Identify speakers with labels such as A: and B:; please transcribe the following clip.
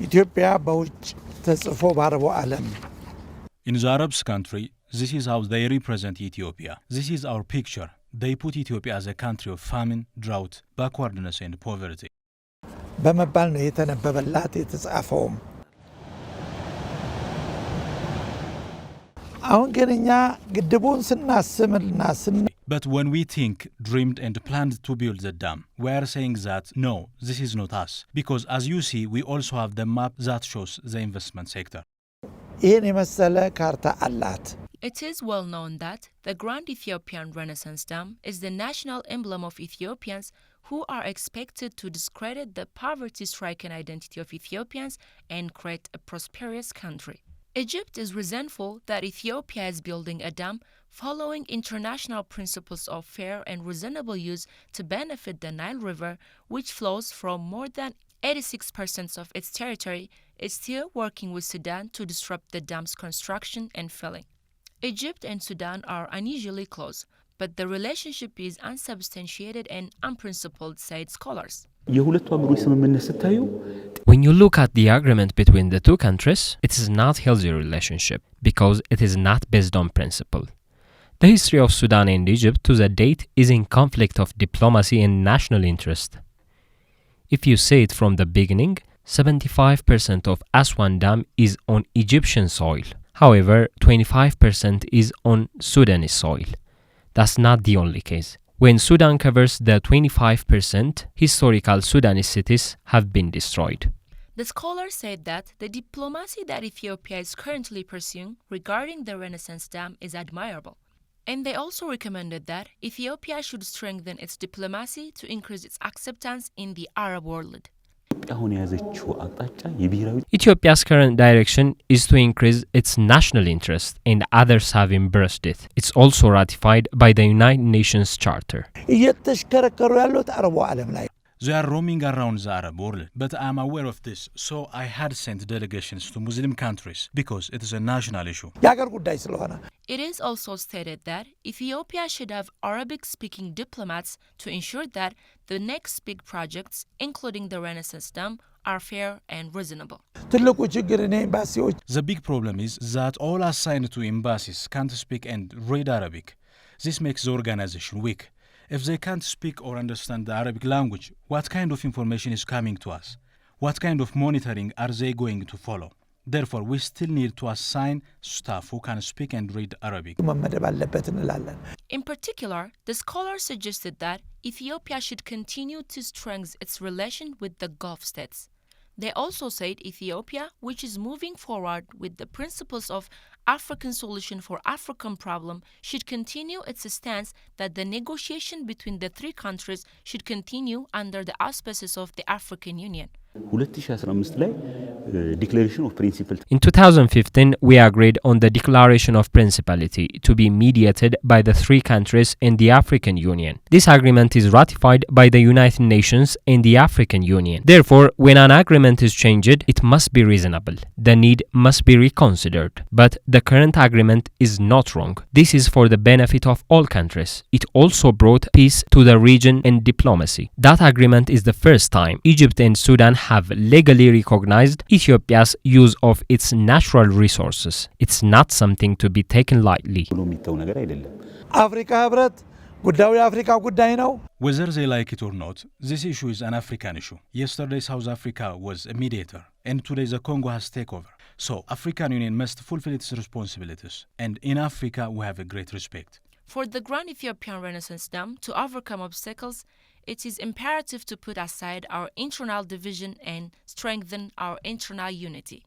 A: ኢትዮጵያ በውጭ ተጽፎ ባረቡ ዓለም
B: In the Arabs country, this is how they represent Ethiopia. This is our picture. They put Ethiopia as a country of famine, drought, backwardness and poverty.
A: በመባል ነው የተነበበላት የተጻፈውም። አሁን ግን እኛ ግድቡን ስናስምልና
B: But when we think, dreamed and planned to build the dam, we are saying that, no, this is not us. Because as you see, we also have the map that shows the investment sector.
A: ይህን የመሰለ ካርታ አላት።
C: It is well known that the Grand Ethiopian Renaissance Dam is the national emblem of Ethiopians who are expected to discredit the poverty-stricken identity of Ethiopians and create a prosperous country. Egypt is resentful that Ethiopia is building a dam following international principles of fair and reasonable use to benefit the Nile River, which flows from more than 86% of its territory, is still working with Sudan to disrupt the dam's construction and filling. Egypt and Sudan are unusually close, but the relationship is unsubstantiated and unprincipled, said scholars.
D: When you look at the agreement between the two countries, it is not a healthy relationship because it is not based on principle. The history of Sudan and Egypt to the date is in conflict of diplomacy and national interest. If you say it from the beginning, 75% of Aswan Dam is on Egyptian soil. However, 25% is on Sudanese soil. That's not the only case. When Sudan covers the 25%, historical Sudanese cities have been destroyed.
C: The scholar said that the diplomacy that Ethiopia is currently pursuing regarding the Renaissance Dam is admirable. And they also recommended that Ethiopia should strengthen its diplomacy to increase its acceptance in the Arab world.
D: Ethiopia's current direction is to increase its national interest, and others have embraced it. It's also ratified by the United Nations Charter.
A: እየተሽከረከሩ ያሉት አረቡ ዓለም ላይ
B: They are roaming around the Arab world, but I am aware of this, so I had sent delegations to Muslim countries because it is a national issue.
A: የአገር ጉዳይ ስለሆነ
C: It is also stated that Ethiopia should have Arabic-speaking diplomats to ensure that the next big projects, including the Renaissance Dam, are fair and reasonable.
A: ትልቁ ችግር እኔ ኤምባሲዎች
B: The big problem is that all assigned to embassies can't speak and read Arabic. This makes the organization weak. If they can't speak or understand the Arabic language, what kind of information is coming to us? What kind of monitoring are they going to follow? Therefore, we still need to assign staff who can speak and read Arabic.
A: መመደብ አለበት እንላለን።
C: In particular, the scholar suggested that Ethiopia should continue to strengthen its relation with the Gulf states. They also said Ethiopia, which is moving forward with the principles of African solution for African problem, should continue its stance that the negotiation between the three countries should continue under the auspices of the African Union.
E: 2015 ላይ declaration of principle.
D: In 2015, we agreed on the declaration of principality to be mediated by the three countries in the African Union. This agreement is ratified by the United Nations and the African Union. Therefore, when an agreement is changed, it must be reasonable. The need must be reconsidered. But the current agreement is not wrong. This is for the benefit of all countries. It also brought peace to the region and diplomacy. That agreement is the first time Egypt and Sudan have legally recognized Ethiopia's use of its natural resources. It's not something to be taken lightly.
A: አፍሪካ ህብረት ጉዳዩ የአፍሪካ ጉዳይ ነው።
B: Whether they like it or not, this issue is an African issue. Yesterday, South Africa was a mediator, and today the Congo has taken over. So, African Union must fulfill its responsibilities, and in Africa, we have a great respect.
C: For the Grand Ethiopian Renaissance Dam to overcome obstacles, it is imperative to put aside our internal division and strengthen our internal unity.